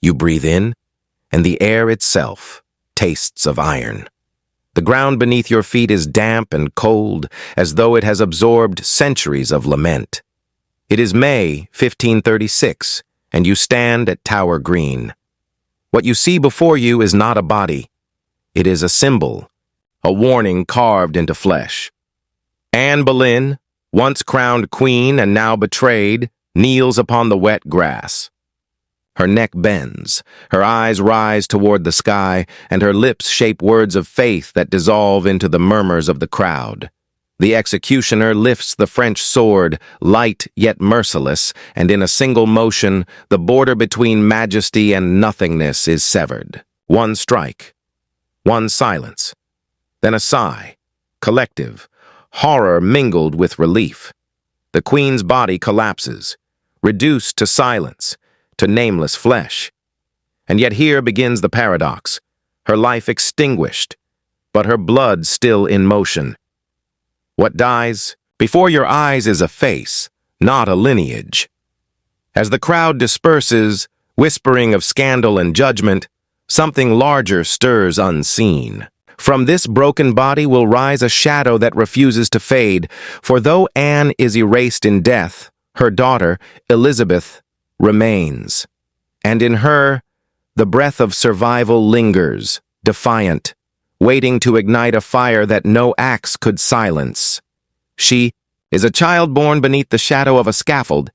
You breathe in, and the air itself tastes of iron. The ground beneath your feet is damp and cold, as though it has absorbed centuries of lament. It is May 1536, and you stand at Tower Green. What you see before you is not a body. It is a symbol, a warning carved into flesh. Anne Boleyn, once crowned queen and now betrayed, kneels upon the wet grass. Her neck bends, her eyes rise toward the sky, and her lips shape words of faith that dissolve into the murmurs of the crowd. The executioner lifts the French sword, light yet merciless, and in a single motion, the border between majesty and nothingness is severed. One strike, one silence, then a sigh, collective, horror mingled with relief. The queen's body collapses, reduced to silence, to nameless flesh. And yet here begins the paradox. Her life extinguished, but her blood still in motion. What dies before your eyes is a face, not a lineage. As the crowd disperses, whispering of scandal and judgment, something larger stirs unseen. From this broken body will rise a shadow that refuses to fade, for though Anne is erased in death, her daughter, Elizabeth, remains. And in her, the breath of survival lingers, defiant, waiting to ignite a fire that no axe could silence. She is a child born beneath the shadow of a scaffold,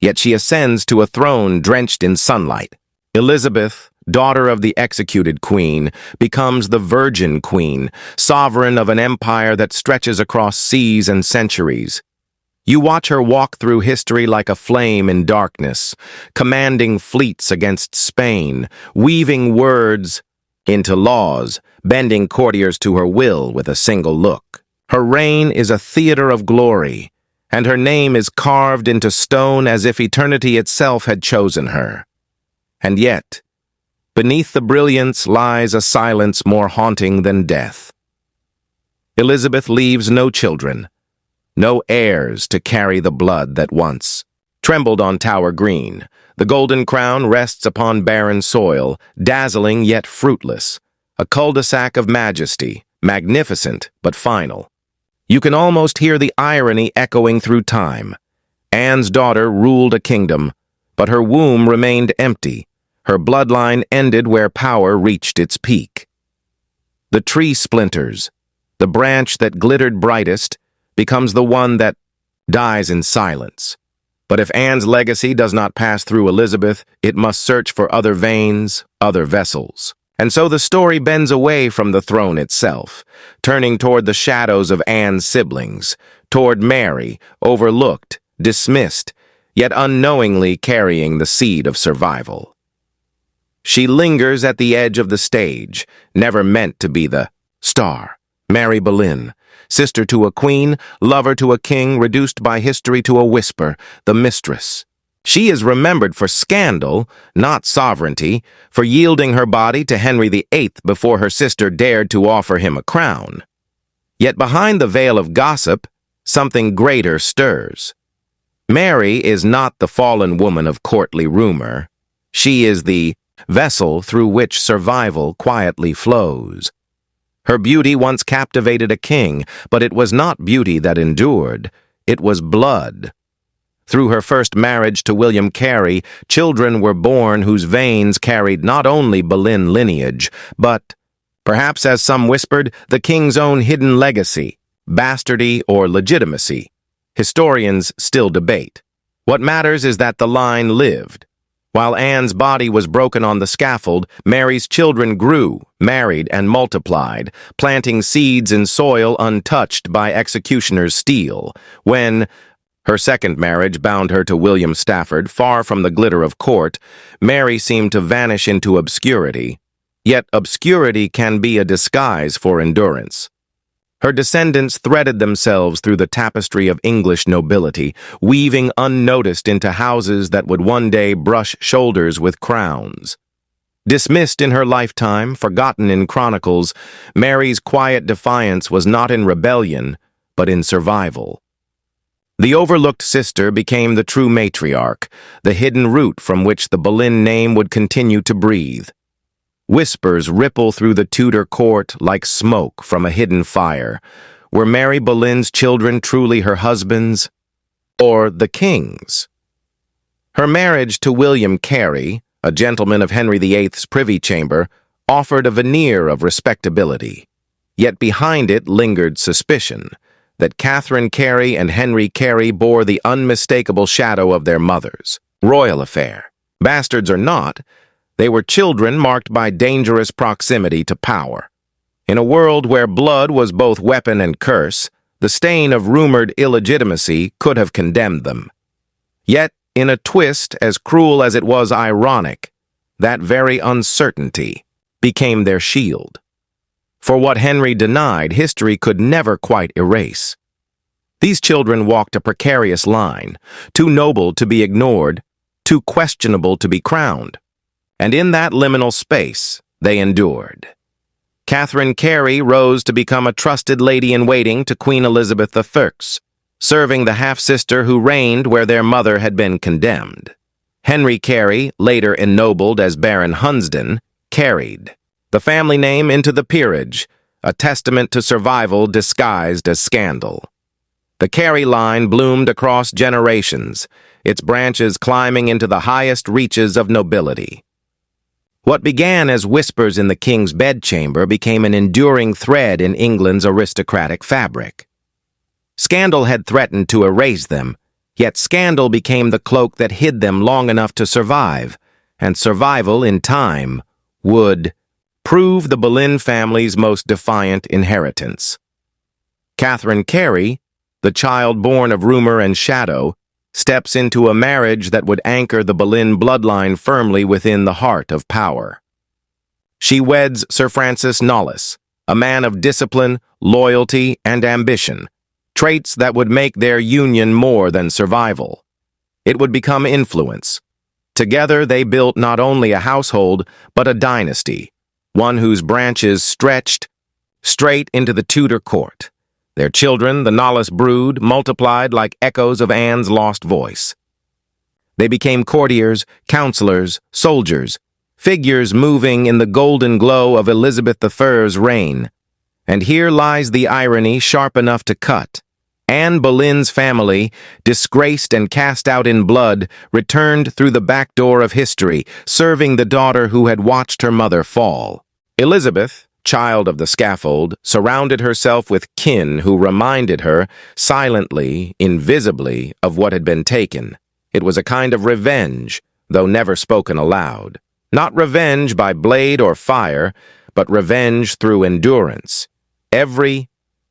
yet she ascends to a throne drenched in sunlight. Elizabeth, daughter of the executed queen, becomes the Virgin Queen, sovereign of an empire that stretches across seas and centuries. You watch her walk through history like a flame in darkness, commanding fleets against Spain, weaving words into laws, bending courtiers to her will with a single look. Her reign is a theater of glory, and her name is carved into stone as if eternity itself had chosen her. And yet, beneath the brilliance lies a silence more haunting than death. Elizabeth leaves no children, no heirs to carry the blood that once trembled on Tower Green. The golden crown rests upon barren soil, dazzling yet fruitless, a cul-de-sac of majesty, magnificent but final. You can almost hear the irony echoing through time. Anne's daughter ruled a kingdom, but her womb remained empty. Her bloodline ended where power reached its peak. The tree splinters. The branch that glittered brightest becomes the one that dies in silence. But if Anne's legacy does not pass through Elizabeth, it must search for other veins, other vessels. And so the story bends away from the throne itself, turning toward the shadows of Anne's siblings, toward Mary, overlooked, dismissed, yet unknowingly carrying the seed of survival. She lingers at the edge of the stage, never meant to be the star. Mary Boleyn, sister to a queen, lover to a king, reduced by history to a whisper, the mistress. She is remembered for scandal, not sovereignty, for yielding her body to Henry VIII before her sister dared to offer him a crown. Yet behind the veil of gossip, something greater stirs. Mary is not the fallen woman of courtly rumor. She is the vessel through which survival quietly flows. Her beauty once captivated a king, but it was not beauty that endured. It was blood. Through her first marriage to William Carey, children were born whose veins carried not only Boleyn lineage, but, perhaps as some whispered, the king's own hidden legacy, bastardy or legitimacy. Historians still debate. What matters is that the line lived. While Anne's body was broken on the scaffold, Mary's children grew, married, and multiplied, planting seeds in soil untouched by executioner's steel. When her second marriage bound her to William Stafford, far from the glitter of court, Mary seemed to vanish into obscurity. Yet obscurity can be a disguise for endurance. Her descendants threaded themselves through the tapestry of English nobility, weaving unnoticed into houses that would one day brush shoulders with crowns. Dismissed in her lifetime, forgotten in chronicles, Mary's quiet defiance was not in rebellion, but in survival. The overlooked sister became the true matriarch, the hidden root from which the Boleyn name would continue to breathe. Whispers ripple through the Tudor court like smoke from a hidden fire. Were Mary Boleyn's children truly her husbands, or the king's? Her marriage to William Carey, a gentleman of Henry VIII's privy chamber, offered a veneer of respectability. Yet behind it lingered suspicion that Catherine Carey and Henry Carey bore the unmistakable shadow of their mothers. Royal affair. Bastards or not, they were children marked by dangerous proximity to power. In a world where blood was both weapon and curse, the stain of rumored illegitimacy could have condemned them. Yet, in a twist as cruel as it was ironic, that very uncertainty became their shield. For what Henry denied, history could never quite erase. These children walked a precarious line, too noble to be ignored, too questionable to be crowned. And in that liminal space, they endured. Catherine Carey rose to become a trusted lady-in-waiting to Queen Elizabeth I, serving the half-sister who reigned where their mother had been condemned. Henry Carey, later ennobled as Baron Hunsdon, carried the family name into the peerage, a testament to survival disguised as scandal. The Carey line bloomed across generations, its branches climbing into the highest reaches of nobility. What began as whispers in the king's bedchamber became an enduring thread in England's aristocratic fabric. Scandal had threatened to erase them, yet scandal became the cloak that hid them long enough to survive, and survival in time would prove the Boleyn family's most defiant inheritance. Catherine Carey, the child born of rumor and shadow, steps into a marriage that would anchor the Boleyn bloodline firmly within the heart of power. She weds Sir Francis Knollys, a man of discipline, loyalty, and ambition, traits that would make their union more than survival. It would become influence. Together they built not only a household, but a dynasty, one whose branches stretched straight into the Tudor court. Their children, the Knollys brood, multiplied like echoes of Anne's lost voice. They became courtiers, counselors, soldiers, figures moving in the golden glow of Elizabeth I's reign. And here lies the irony sharp enough to cut. Anne Boleyn's family, disgraced and cast out in blood, returned through the back door of history, serving the daughter who had watched her mother fall. Elizabeth, child of the scaffold, surrounded herself with kin who reminded her, silently, invisibly, of what had been taken. It was a kind of revenge, though never spoken aloud. Not revenge by blade or fire, but revenge through endurance. Every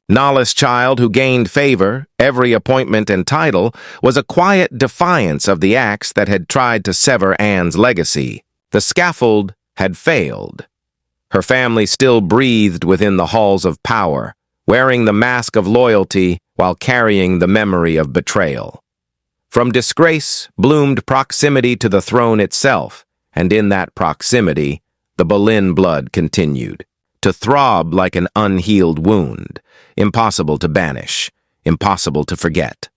Knollys child who gained favor, every appointment and title, was a quiet defiance of the axe that had tried to sever Anne's legacy. The scaffold had failed. Her family still breathed within the halls of power, wearing the mask of loyalty while carrying the memory of betrayal. From disgrace bloomed proximity to the throne itself, and in that proximity, the Boleyn blood continued to throb like an unhealed wound, impossible to banish, impossible to forget.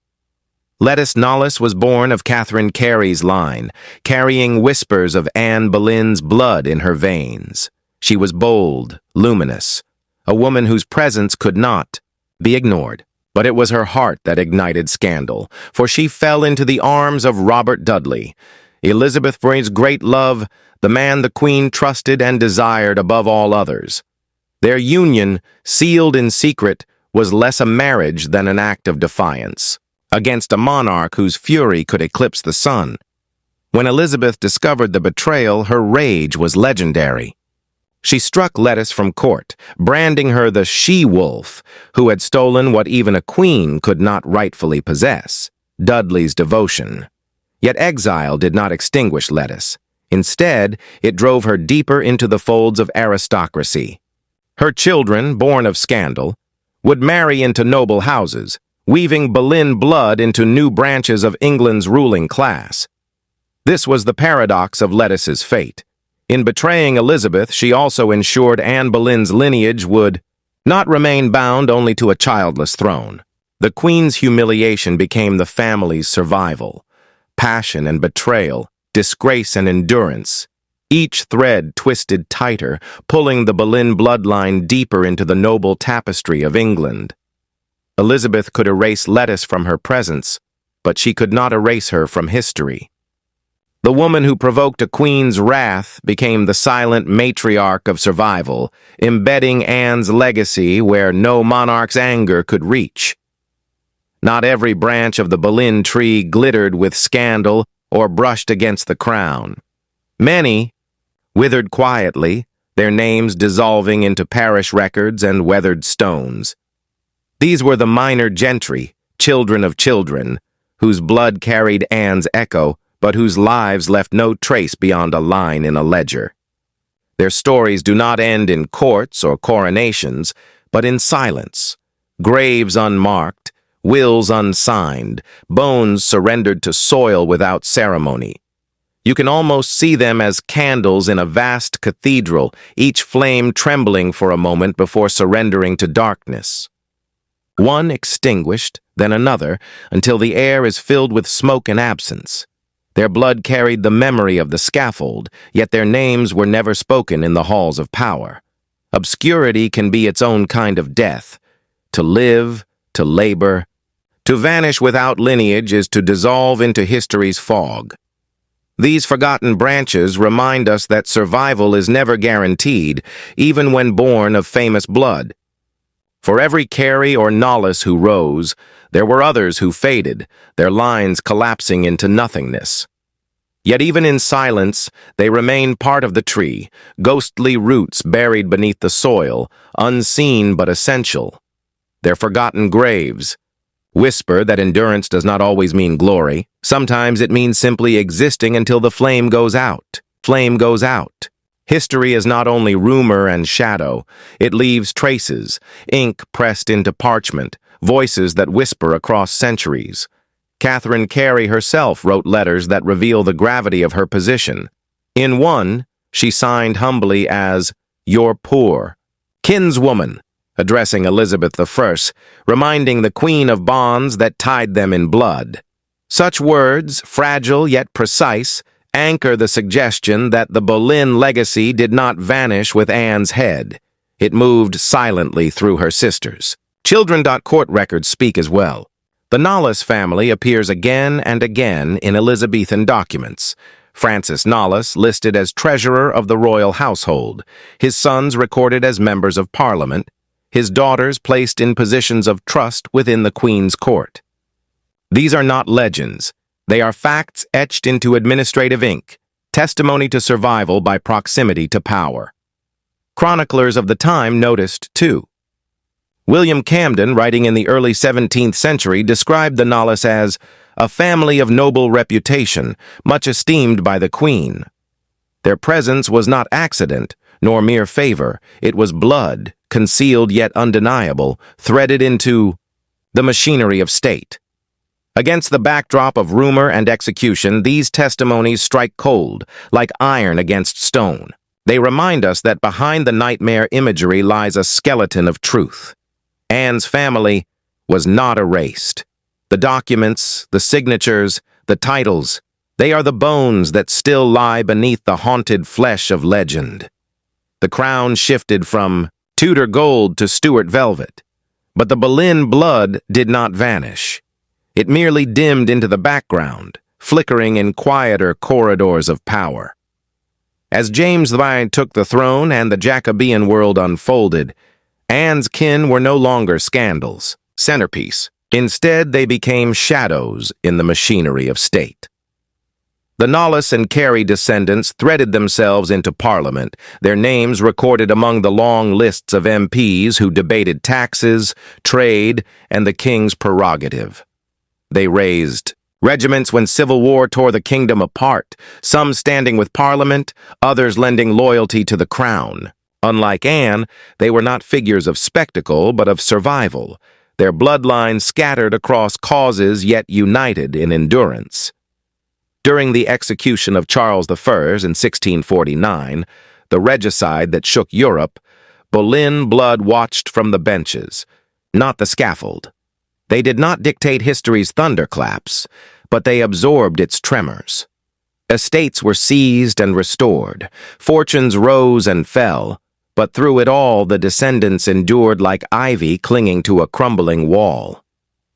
Lettice Knollys was born of Catherine Carey's line, carrying whispers of Anne Boleyn's blood in her veins. She was bold, luminous, a woman whose presence could not be ignored. But it was her heart that ignited scandal, for she fell into the arms of Robert Dudley, Elizabeth I's great love, the man the Queen trusted and desired above all others. Their union, sealed in secret, was less a marriage than an act of defiance, against a monarch whose fury could eclipse the sun. When Elizabeth discovered the betrayal, her rage was legendary. She struck Lettice from court, branding her the she-wolf who had stolen what even a queen could not rightfully possess, Dudley's devotion. Yet exile did not extinguish Lettice. Instead, it drove her deeper into the folds of aristocracy. Her children, born of scandal, would marry into noble houses, weaving Boleyn blood into new branches of England's ruling class. This was the paradox of Lettice's fate. In betraying Elizabeth, she also ensured Anne Boleyn's lineage would not remain bound only to a childless throne. The Queen's humiliation became the family's survival. Passion and betrayal, disgrace and endurance. Each thread twisted tighter, pulling the Boleyn bloodline deeper into the noble tapestry of England. Elizabeth could erase lettuce from her presence, but she could not erase her from history. The woman who provoked a queen's wrath became the silent matriarch of survival, embedding Anne's legacy where no monarch's anger could reach. Not every branch of the Boleyn tree glittered with scandal or brushed against the crown. Many withered quietly, their names dissolving into parish records and weathered stones. These were the minor gentry, children of children, whose blood carried Anne's echo, but whose lives left no trace beyond a line in a ledger. Their stories do not end in courts or coronations, but in silence. Graves unmarked, wills unsigned, bones surrendered to soil without ceremony. You can almost see them as candles in a vast cathedral, each flame trembling for a moment before surrendering to darkness. One extinguished, then another, until the air is filled with smoke and absence. Their blood carried the memory of the scaffold, yet their names were never spoken in the halls of power. Obscurity can be its own kind of death. To live, to labor, to vanish without lineage is to dissolve into history's fog. These forgotten branches remind us that survival is never guaranteed, even when born of famous blood. For every Carey or Knollys who rose, there were others who faded, their lines collapsing into nothingness. Yet even in silence, they remain part of the tree, ghostly roots buried beneath the soil, unseen but essential. Their forgotten graves whisper that endurance does not always mean glory. Sometimes it means simply existing until the flame goes out. Flame goes out. History is not only rumor and shadow. It leaves traces, ink pressed into parchment, voices that whisper across centuries. Catherine Carey herself wrote letters that reveal the gravity of her position. In one, she signed humbly as, "Your poor kinswoman," addressing Elizabeth I, reminding the Queen of bonds that tied them in blood. Such words, fragile yet precise, anchor the suggestion that the Boleyn legacy did not vanish with Anne's head. It moved silently through her sisters. Children.court records speak as well. The Knollys family appears again and again in Elizabethan documents. Francis Knollys listed as treasurer of the royal household, his sons recorded as members of Parliament, his daughters placed in positions of trust within the Queen's court. These are not legends. They are facts etched into administrative ink, testimony to survival by proximity to power. Chroniclers of the time noticed, too. William Camden, writing in the early 17th century, described the Knollys as a family of noble reputation, much esteemed by the Queen. Their presence was not accident, nor mere favor. It was blood, concealed yet undeniable, threaded into the machinery of state. Against the backdrop of rumor and execution, these testimonies strike cold, like iron against stone. They remind us that behind the nightmare imagery lies a skeleton of truth. Anne's family was not erased. The documents, the signatures, the titles, they are the bones that still lie beneath the haunted flesh of legend. The crown shifted from Tudor gold to Stuart velvet, but the Boleyn blood did not vanish. It merely dimmed into the background, flickering in quieter corridors of power. As James VIII took the throne and the Jacobean world unfolded, Anne's kin were no longer scandals, centerpiece. Instead, they became shadows in the machinery of state. The Knollys and Carey descendants threaded themselves into Parliament, their names recorded among the long lists of MPs who debated taxes, trade, and the king's prerogative. They raised regiments when civil war tore the kingdom apart, some standing with Parliament, others lending loyalty to the crown. Unlike Anne, they were not figures of spectacle, but of survival, their bloodlines scattered across causes yet united in endurance. During the execution of Charles I in 1649, the regicide that shook Europe, Boleyn blood watched from the benches, not the scaffold. They did not dictate history's thunderclaps, but they absorbed its tremors. Estates were seized and restored, fortunes rose and fell, but through it all the descendants endured like ivy clinging to a crumbling wall.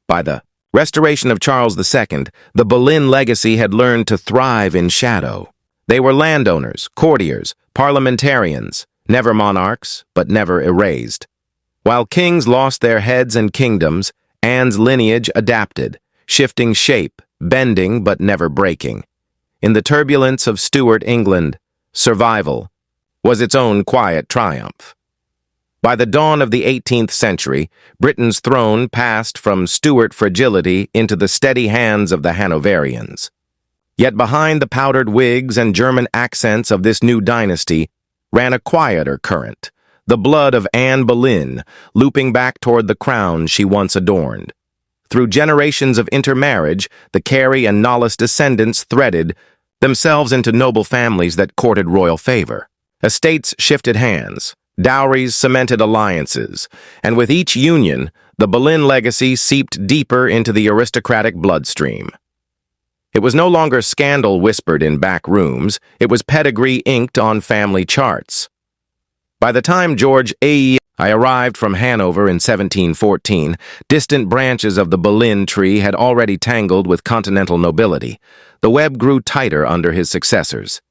By the restoration of Charles II, the Boleyn legacy had learned to thrive in shadow. They were landowners, courtiers, parliamentarians, never monarchs, but never erased. While kings lost their heads and kingdoms, Anne's lineage adapted, shifting shape, bending but never breaking. In the turbulence of Tudor England, survival was its own quiet triumph. By the dawn of the 18th century, Britain's throne passed from Stuart fragility into the steady hands of the Hanoverians. Yet behind the powdered wigs and German accents of this new dynasty ran a quieter current, the blood of Anne Boleyn looping back toward the crown she once adorned. Through generations of intermarriage, the Carey and Knollys descendants threaded themselves into noble families that courted royal favor. Estates shifted hands, dowries cemented alliances, and with each union, the Boleyn legacy seeped deeper into the aristocratic bloodstream. It was no longer scandal whispered in back rooms, it was pedigree inked on family charts. By the time George I arrived from Hanover in 1714, distant branches of the Boleyn tree had already tangled with continental nobility. The web grew tighter under his successors.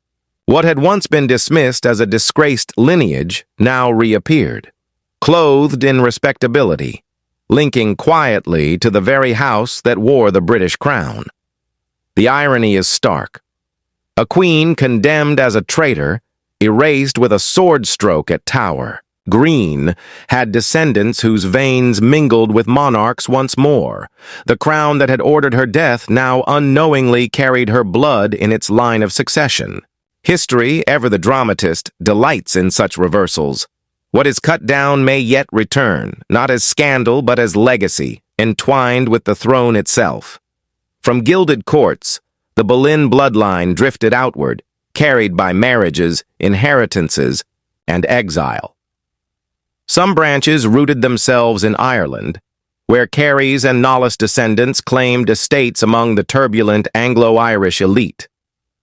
What had once been dismissed as a disgraced lineage now reappeared, clothed in respectability, linking quietly to the very house that wore the British crown. The irony is stark. A queen condemned as a traitor, erased with a sword stroke at Tower, Green, had descendants whose veins mingled with monarchs once more. The crown that had ordered her death now unknowingly carried her blood in its line of succession. History, ever the dramatist, delights in such reversals. What is cut down may yet return, not as scandal but as legacy, entwined with the throne itself. From gilded courts, the Boleyn bloodline drifted outward, carried by marriages, inheritances, and exile. Some branches rooted themselves in Ireland, where Carey's and Knollys descendants claimed estates among the turbulent Anglo-Irish elite.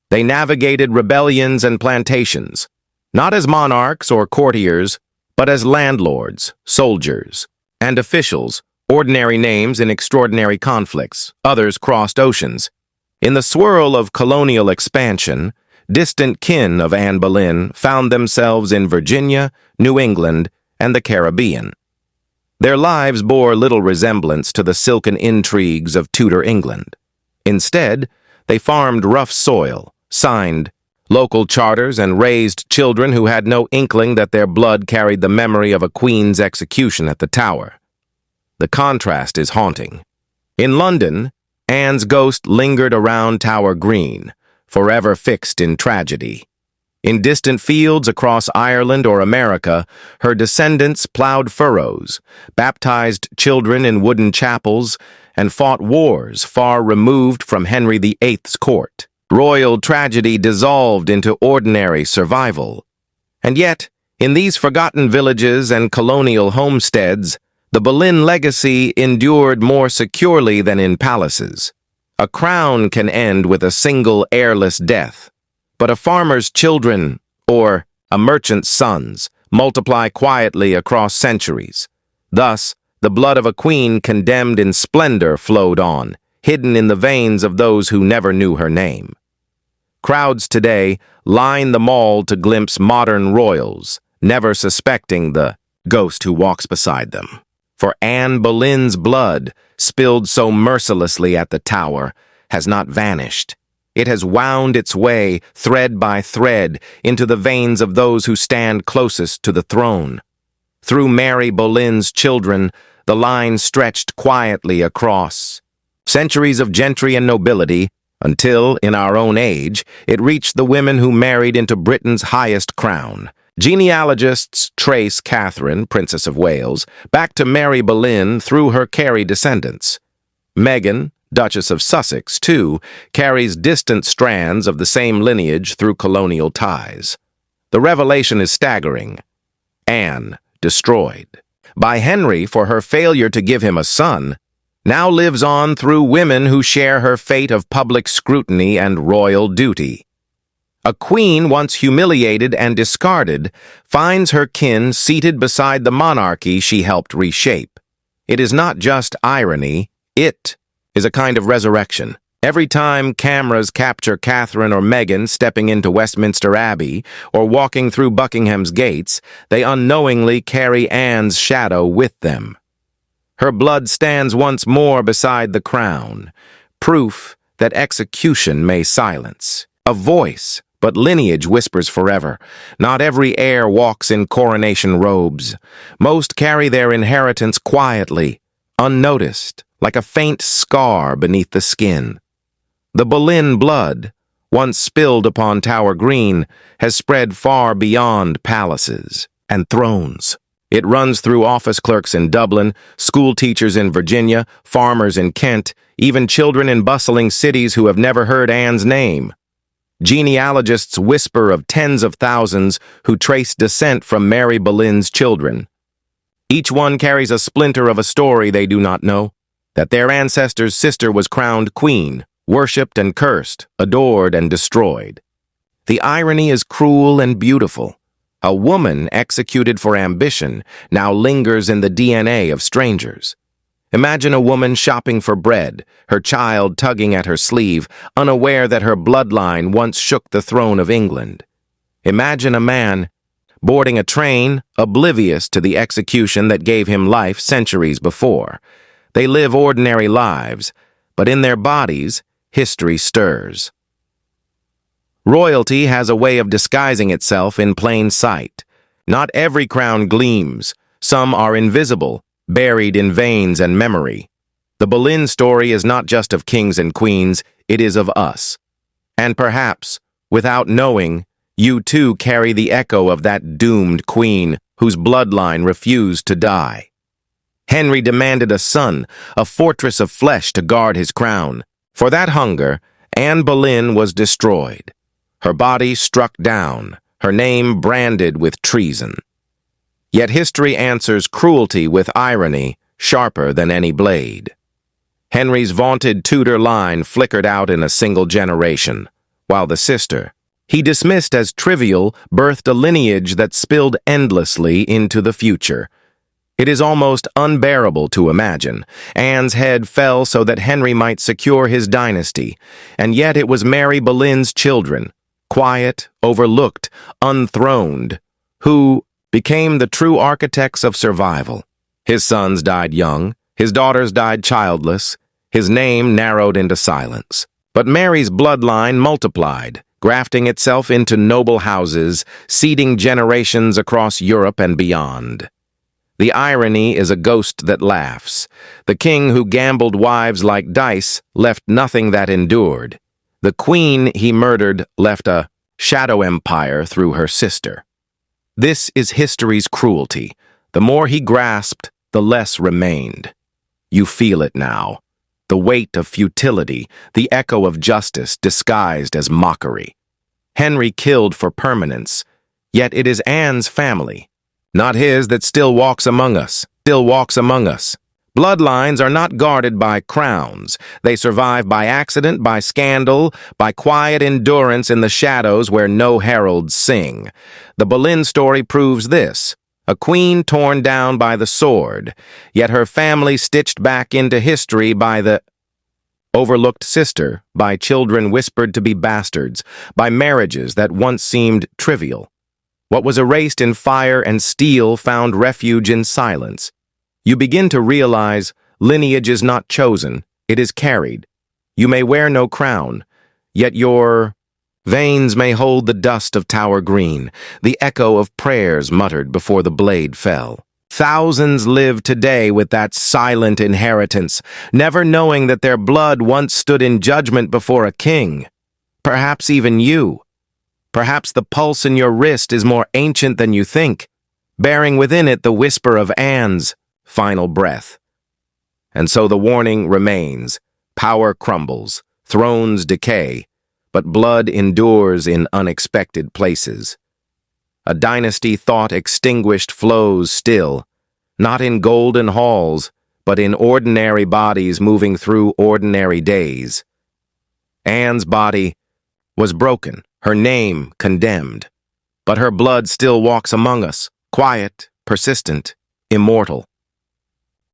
They navigated rebellions and plantations, not as monarchs or courtiers, but as landlords, soldiers, and officials, ordinary names in extraordinary conflicts. Others crossed oceans. In the swirl of colonial expansion, distant kin of Anne Boleyn found themselves in Virginia, New England, and the Caribbean. Their lives bore little resemblance to the silken intrigues of Tudor England. Instead, they farmed rough soil, signed local charters, and raised children who had no inkling that their blood carried the memory of a queen's execution at the Tower. The contrast is haunting. In London, Anne's ghost lingered around Tower Green, forever fixed in tragedy. In distant fields across Ireland or America, her descendants plowed furrows, baptized children in wooden chapels, and fought wars far removed from Henry VIII's court. Royal tragedy dissolved into ordinary survival. And yet, in these forgotten villages and colonial homesteads, the Boleyn legacy endured more securely than in palaces. A crown can end with a single heirless death, but a farmer's children, or a merchant's sons, multiply quietly across centuries. Thus, the blood of a queen condemned in splendor flowed on, hidden in the veins of those who never knew her name. Crowds today line the mall to glimpse modern royals, never suspecting the ghost who walks beside them. For Anne Boleyn's blood, spilled so mercilessly at the Tower, has not vanished. It has wound its way, thread by thread, into the veins of those who stand closest to the throne. Through Mary Boleyn's children, the line stretched quietly across centuries of gentry and nobility, until, in our own age, it reached the women who married into Britain's highest crown. Genealogists trace Catherine, Princess of Wales, back to Mary Boleyn through her Carey descendants. Meghan, Duchess of Sussex, too, carries distant strands of the same lineage through colonial ties. The revelation is staggering. Anne, destroyed. By Henry for her failure to give him a son, now lives on through women who share her fate of public scrutiny and royal duty. A queen once humiliated and discarded finds her kin seated beside the monarchy she helped reshape. It is not just irony, it is a kind of resurrection. Every time cameras capture Catherine or Meghan stepping into Westminster Abbey or walking through Buckingham's gates, they unknowingly carry Anne's shadow with them. Her blood stands once more beside the crown, proof that execution may silence. A voice, but lineage whispers forever. Not every heir walks in coronation robes. Most carry their inheritance quietly, unnoticed, like a faint scar beneath the skin. The Boleyn blood, once spilled upon Tower Green, has spread far beyond palaces and thrones. It runs through office clerks in Dublin, school teachers in Virginia, farmers in Kent, even children in bustling cities who have never heard Anne's name. Genealogists whisper of tens of thousands who trace descent from Mary Boleyn's children. Each one carries a splinter of a story they do not know, that their ancestor's sister was crowned queen, worshipped and cursed, adored and destroyed. The irony is cruel and beautiful. A woman executed for ambition now lingers in the DNA of strangers. Imagine a woman shopping for bread, her child tugging at her sleeve, unaware that her bloodline once shook the throne of England. Imagine a man boarding a train, oblivious to the execution that gave him life centuries before. They live ordinary lives, but in their bodies, history stirs. Royalty has a way of disguising itself in plain sight. Not every crown gleams. Some are invisible, buried in veins and memory. The Boleyn story is not just of kings and queens, it is of us. And perhaps, without knowing, you too carry the echo of that doomed queen whose bloodline refused to die. Henry demanded a son, a fortress of flesh to guard his crown. For that hunger, Anne Boleyn was destroyed. Her body struck down, her name branded with treason. Yet history answers cruelty with irony, sharper than any blade. Henry's vaunted Tudor line flickered out in a single generation, while the sister, he dismissed as trivial, birthed a lineage that spilled endlessly into the future. It is almost unbearable to imagine. Anne's head fell so that Henry might secure his dynasty, and yet it was Mary Boleyn's children, quiet, overlooked, unthroned, who became the true architects of survival. His sons died young, his daughters died childless, his name narrowed into silence. But Mary's bloodline multiplied, grafting itself into noble houses, seeding generations across Europe and beyond. The irony is a ghost that laughs. The king who gambled wives like dice left nothing that endured. The queen he murdered left a shadow empire through her sister. This is history's cruelty. The more he grasped, the less remained. You feel it now. The weight of futility, the echo of justice disguised as mockery. Henry killed for permanence, yet it is Anne's family, not his, that still walks among us. Bloodlines are not guarded by crowns. They survive by accident, by scandal, by quiet endurance in the shadows where no heralds sing. The Boleyn story proves this. A queen torn down by the sword, yet her family stitched back into history by the overlooked sister, by children whispered to be bastards, by marriages that once seemed trivial. What was erased in fire and steel found refuge in silence. You begin to realize lineage is not chosen, it is carried. You may wear no crown, yet your veins may hold the dust of Tower Green, the echo of prayers muttered before the blade fell. Thousands live today with that silent inheritance, never knowing that their blood once stood in judgment before a king. Perhaps even you. Perhaps the pulse in your wrist is more ancient than you think, bearing within it the whisper of Anne's final breath. And so the warning remains. Power crumbles, thrones decay, but blood endures in unexpected places. A dynasty thought extinguished flows still, not in golden halls, but in ordinary bodies moving through ordinary days. Anne's body was broken, her name condemned, but her blood still walks among us, quiet, persistent, immortal.